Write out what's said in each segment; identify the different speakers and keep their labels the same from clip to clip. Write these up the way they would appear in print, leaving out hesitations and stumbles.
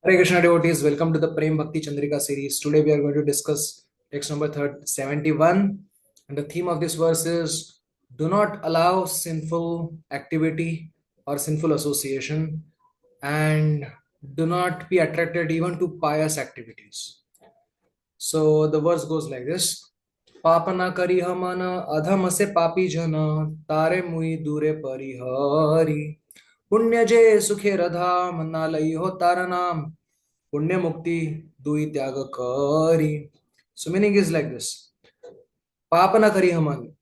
Speaker 1: Hare Krishna devotees, welcome to the Prem Bhakti Chandrika series. Today we are going to discuss text number 71, and the theme of this verse is do not allow sinful activity or sinful association, and do not be attracted even to pious activities. So the verse goes like this. पाप न करी मन अधम से पापी जन तारे मुई दूरे परिहरी पुण्य जे सुखे रधाम ना लई हो तारा नाम पुण्य mukti dui tyaga kari. So meaning is like this. Papana kari haman.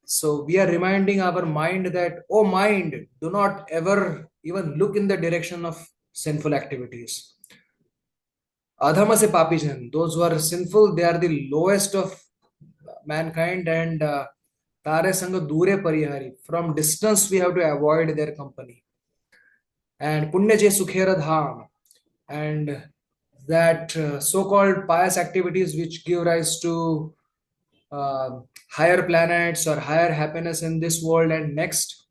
Speaker 1: So we are reminding our mind that, oh mind, do not ever even look in the direction of sinful activities. Adhama se papijan, those who are sinful, they are the lowest of mankind, and tare sanga dure parihari. From distance we have to avoid their company. And punya je sukhera dham, and that so-called pious activities which give rise to higher planets or higher happiness in this world and next,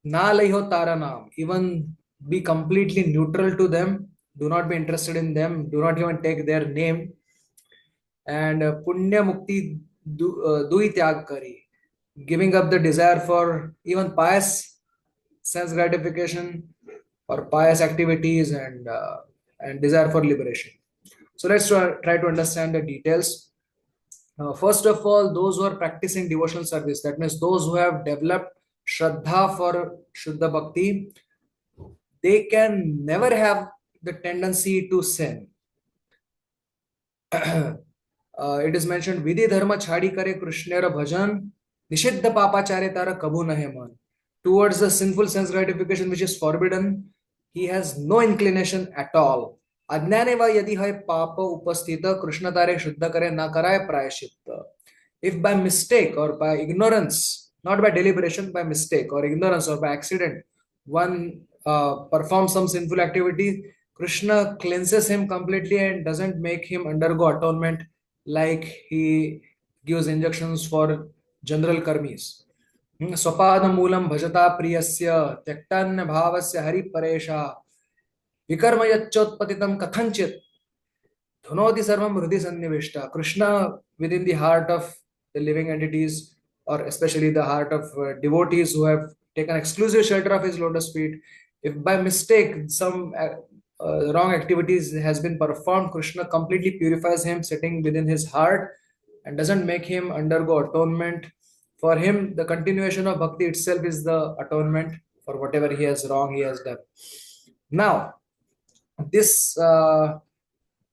Speaker 1: na laiho tara naam, even be completely neutral to them, do not be interested in them, do not even take their name, and punya mukti dui tyag kari, giving up the desire for even pious sense gratification or pious activities, and desire for liberation. So let's try to understand the details. First of all, those who are practicing devotional service, that means those who have developed Shraddha for Shuddha Bhakti, they can never have the tendency to sin. It is mentioned, Vidhi Dharma Chhadi Kare Krishnera Bhajan, Nishiddha Papacharya Tara Kabhu Nahe Man. Towards the sinful sense gratification which is forbidden, he has no inclination at all. अज्ञाने वा यदि है पाप उपस्थित कृष्ण तारे शुद्ध करे ना कराए प्रायश्चित. If by mistake or by ignorance, not by deliberation, by mistake or ignorance or by accident, one performs some sinful activity, Krishna cleanses him completely and doesn't make him undergo atonement like he gives injunctions for general karmis. स्वपाद Moolam भजता प्रियस्य त्यक्तान्य भावस्य Hari परेशा विकर्म यच्चोत्पतितम कथंचित धुनोति सर्वम हृदय सन्निविष्टा. Krishna within the heart of the living entities, or especially the heart of devotees who have taken exclusive shelter of his lotus feet, if by mistake some wrong activities has been performed, Krishna completely purifies him sitting within his heart and doesn't make him undergo atonement. For him, the continuation of bhakti itself is the atonement for whatever he has wrong he has done. Now, this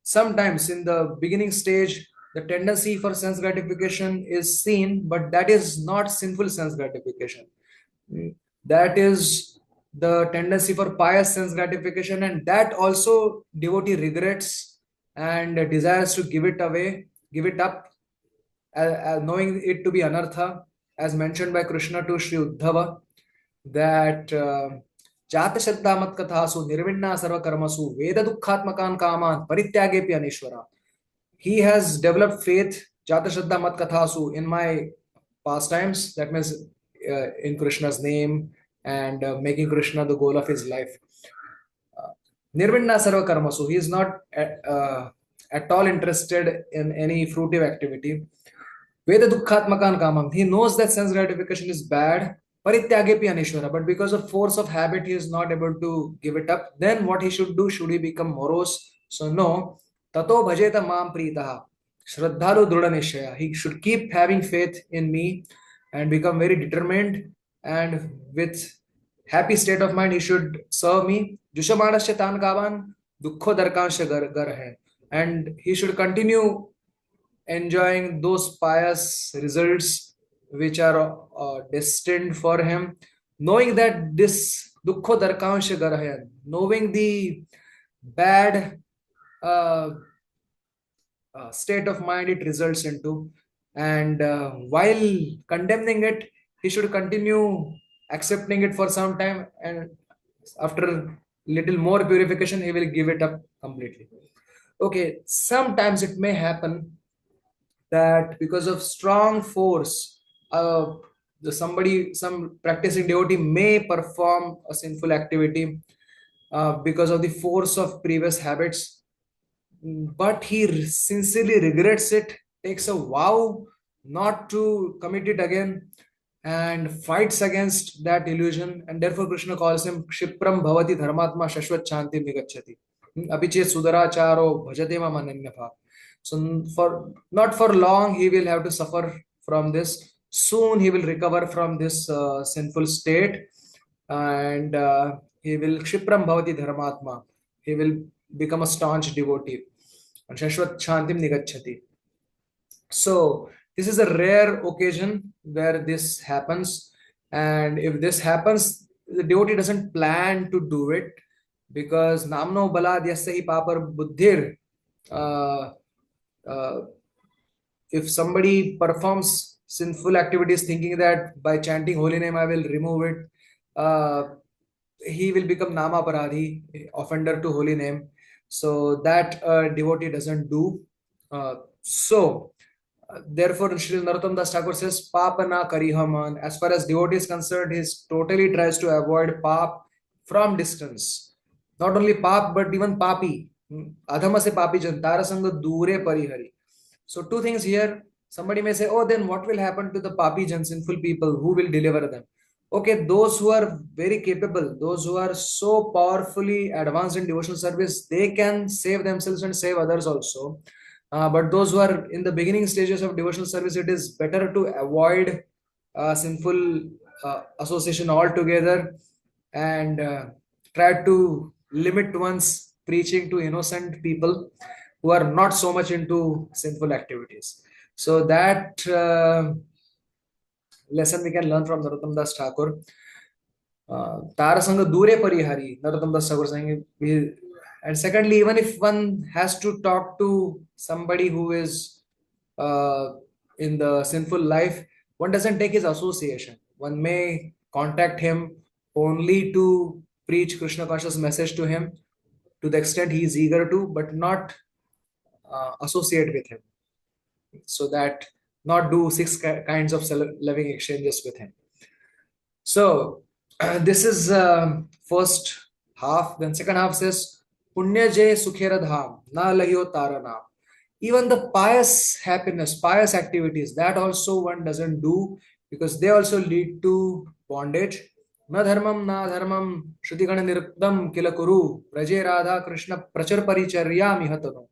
Speaker 1: sometimes in the beginning stage, the tendency for sense gratification is seen, but that is not sinful sense gratification. That is the tendency for pious sense gratification, and that also devotee regrets and desires to give it away, give it up, knowing it to be anartha, as mentioned by Krishna to Sri Uddhava, that जात श्रद्धा मत कथासु निर्विण्णा सर्व कर्मसु वेद दुखात्मकान कामान परित्यागेपि अनीश्वरा. He has developed faith, jata shraddha mat kathasu, in my pastimes, that means in Krishna's name, and making Krishna the goal of his life. Nirvinna sarva karmasu, he is not at all interested in any fruitive activity. Veda dukkhatmakan kamam, he knows that sense gratification is bad. Parityagepi anishwara, but because of force of habit, he is not able to give it up. Then what he should do? Should he become morose? So no. Tato bhajeta mam pritaha. Shraddhalu drudha nishaya. He should keep having faith in me and become very determined, and with happy state of mind he should serve me. Jushamanasya tan kavan dukkho darkansya gar hai. And he should continue enjoying those pious results which are destined for him, knowing that this dukkho darkansha garaya, knowing the bad state of mind it results into, and while condemning it, he should continue accepting it for some time, and after little more purification, he will give it up completely. Okay, sometimes it may happen that because of strong force, some practicing devotee may perform a sinful activity, because of the force of previous habits. But he sincerely regrets it, takes a vow not to commit it again, and fights against that illusion. And therefore, Krishna calls him Kshipram Bhavati Dharmatma Shashvat Shanti Nigachati. Abhichet Sudaracharo Bhajate Mam Ananyabha. So, for not for long, he will have to suffer from this. Soon, he will recover from this sinful state, and he will Kshipram Bhavati Dharmatma. He will become a staunch devotee. And Shashvat Shantim Nigachati. So this is a rare occasion where this happens, and if this happens, the devotee doesn't plan to do it because namno balad yasya hi papar buddhir. Uh, uh, if somebody performs sinful activities thinking that by chanting holy name I will remove it, uh, he will become nama paradhi, offender to holy name. So that devotee doesn't do. Therefore, Sri Narottam Das Thakur says, Papa na karihaman. As far as devotee is concerned, he totally tries to avoid pap from distance. Not only pap, but even papi. Adhama se papi jan, tarasanga dure parihari. So, two things here. Somebody may say, oh, then what will happen to the papi jan, sinful people? Who will deliver them? Okay, those who are very capable, those who are so powerfully advanced in devotional service, they can save themselves and save others also. But those who are in the beginning stages of devotional service, it is better to avoid sinful association altogether, and try to limit one's preaching to innocent people who are not so much into sinful activities. So that lesson we can learn from Narottam Das Thakur. Tarasanga Dure Parihari, Narottam Das Thakur saying, and secondly, even if one has to talk to somebody who is uh, in the sinful life, one doesn't take his association. One may contact him only to preach Krishna conscious message to him to the extent he is eager to, but not associate with him. So that not do six kinds of loving exchanges with him. So this is first half. Then second half says Punya Jay Sukhera Dham Na Lahyo Taranam. Even the pious happiness, pious activities, that also one doesn't do because they also lead to bondage. Na dharmam na dharmam Shrutigana niruktam kilakuru Praje Radha Krishna Prachar Paricharya Mihatano.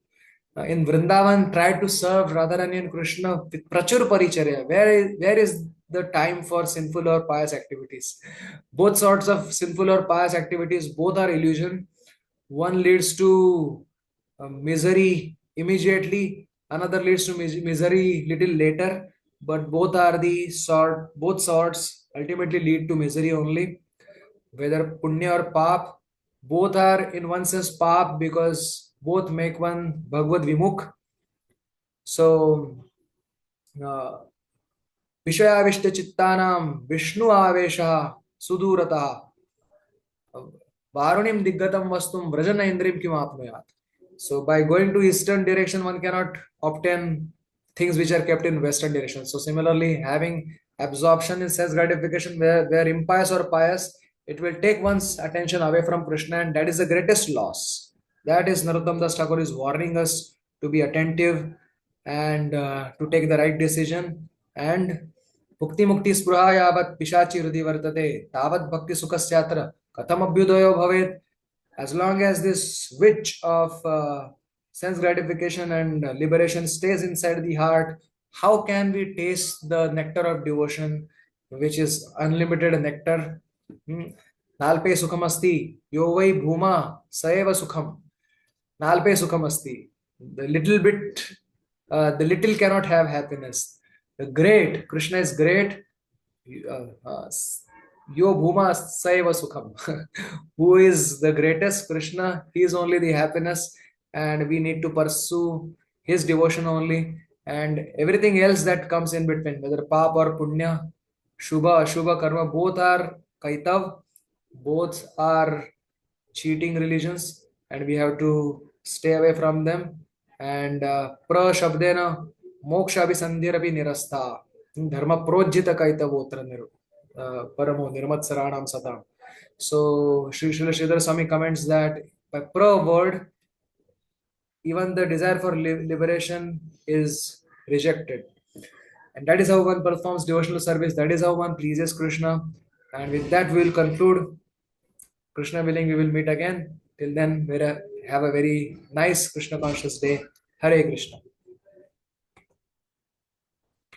Speaker 1: In Vrindavan, tried to serve Radharani and Krishna with Prachur Paricharya. Where is the time for sinful or pious activities? Both sorts of sinful or pious activities, both are illusion. One leads to misery immediately, another leads to misery little later, but both sorts ultimately lead to misery only. Whether punya or pap, both are in one sense pap because both make one Bhagavad Vimukh. So, Vishayavishta Chittanam Vishnu Avesha Sudurata Varunim Diggatam Vastum Vrajana Indrim Kim Apnuyat. So by going to eastern direction, one cannot obtain things which are kept in western direction. So similarly, having absorption in sense gratification where impious or pious, it will take one's attention away from Krishna, and that is the greatest loss. That is Narottam Das Thakur is warning us to be attentive and to take the right decision. And Bhukti Mukti Spruha Yavat Pishachi Hrudi Vartate Tavat Bhakti Sukhasyatra Katham Abhyudayo Bhavet. As long as this switch of sense gratification and liberation stays inside the heart, how can we taste the nectar of devotion, which is unlimited nectar? Nalpe sukham asti, yo vai bhuma saeva sukham. Nalpe sukham asti. The little bit, the little cannot have happiness. The great, Krishna is great. Yo Bhuma Saiva Sukham. Who is the greatest? Krishna. He is only the happiness, and we need to pursue his devotion only. And everything else that comes in between, whether Pap or Punya, Shubha, Ashubha, Karma, both are Kaitav, both are cheating religions, and we have to stay away from them. And Pra Shabdena Moksha Abhisandhirapi Nirastha. Dharma Projita Kaitavotra Niru. Paramo Nirmat Saranam Satam. So Sri Sridhar Swami comments that by per word, even the desire for liberation is rejected. And that is how one performs devotional service. That is how one pleases Krishna. And with that, we will conclude. Krishna willing, we will meet again. Till then, have a very nice Krishna conscious day. Hare Krishna.